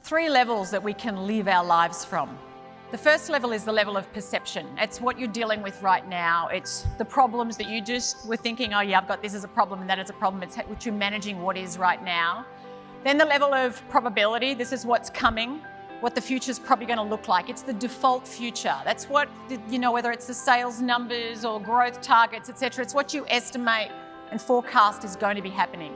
three levels that we can live our lives from. The first level is the level of perception. It's what you're dealing with right now. It's the problems that you just were thinking, oh yeah, I've got this as a problem and that is a problem. It's what you're managing what is right now. Then the level of probability. This is what's coming, what the future is probably going to look like. It's the default future. That's what, whether it's the sales numbers or growth targets, etc. It's what you estimate and forecast is going to be happening.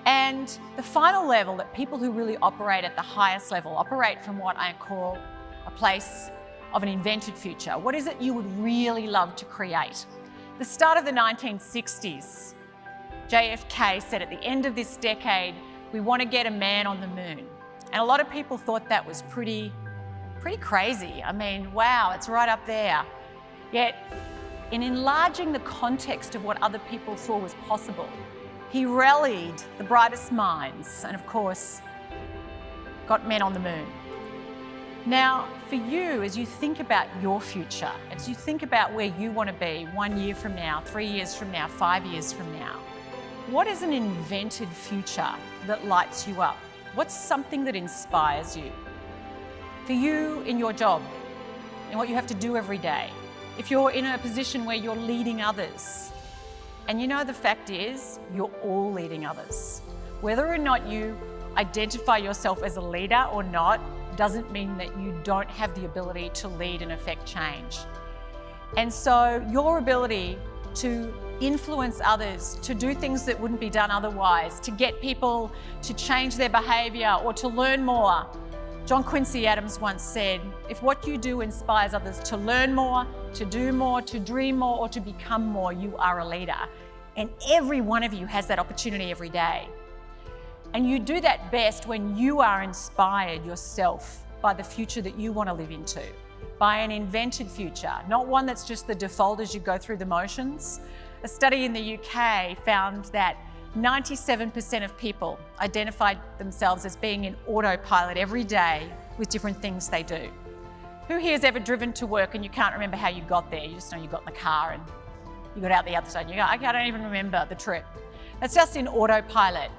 And the final level, that people who really operate at the highest level operate from what I call a place of an invented future. What is it you would really love to create? The start of the 1960s, JFK said at the end of this decade, we want to get a man on the moon. And a lot of people thought that was pretty crazy. I mean, wow, it's right up there. Yet, in enlarging the context of what other people saw was possible, he rallied the brightest minds and, of course, got men on the moon. Now, for you, as you think about your future, as you think about where you want to be 1 year from now, 3 years from now, 5 years from now, what is an invented future that lights you up? What's something that inspires you? For you in your job, in what you have to do every day, if you're in a position where you're leading others, and the fact is, you're all leading others. Whether or not you identify yourself as a leader or not, doesn't mean that you don't have the ability to lead and affect change. And so your ability to influence others, to do things that wouldn't be done otherwise, to get people to change their behaviour or to learn more. John Quincy Adams once said, if what you do inspires others to learn more, to do more, to dream more, or to become more, you are a leader. And every one of you has that opportunity every day. And you do that best when you are inspired yourself by the future that you want to live into, by an invented future, not one that's just the default as you go through the motions. A study in the UK found that 97% of people identified themselves as being in autopilot every day with different things they do. Who here has ever driven to work and you can't remember how you got there? You just know you got in the car and you got out the other side and you go, I don't even remember the trip. That's just in autopilot.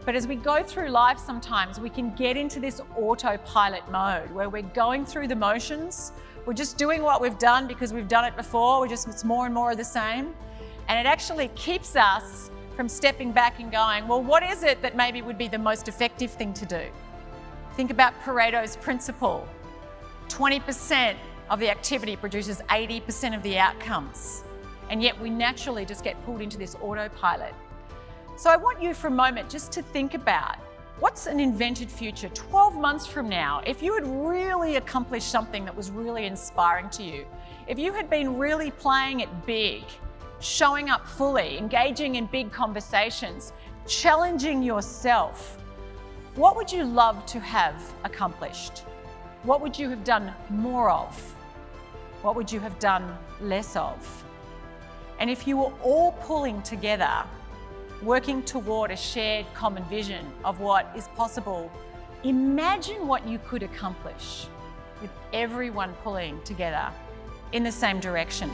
But as we go through life sometimes, we can get into this autopilot mode where we're going through the motions. We're just doing what we've done because we've done it before. It's more and more of the same. And it actually keeps us from stepping back and going, well, what is it that maybe would be the most effective thing to do? Think about Pareto's principle. 20% of the activity produces 80% of the outcomes. And yet we naturally just get pulled into this autopilot. So I want you for a moment just to think about what's an invented future 12 months from now. If you had really accomplished something that was really inspiring to you, if you had been really playing it big, showing up fully, engaging in big conversations, challenging yourself, what would you love to have accomplished? What would you have done more of? What would you have done less of? And if you were all pulling together, working toward a shared common vision of what is possible, imagine what you could accomplish with everyone pulling together in the same direction.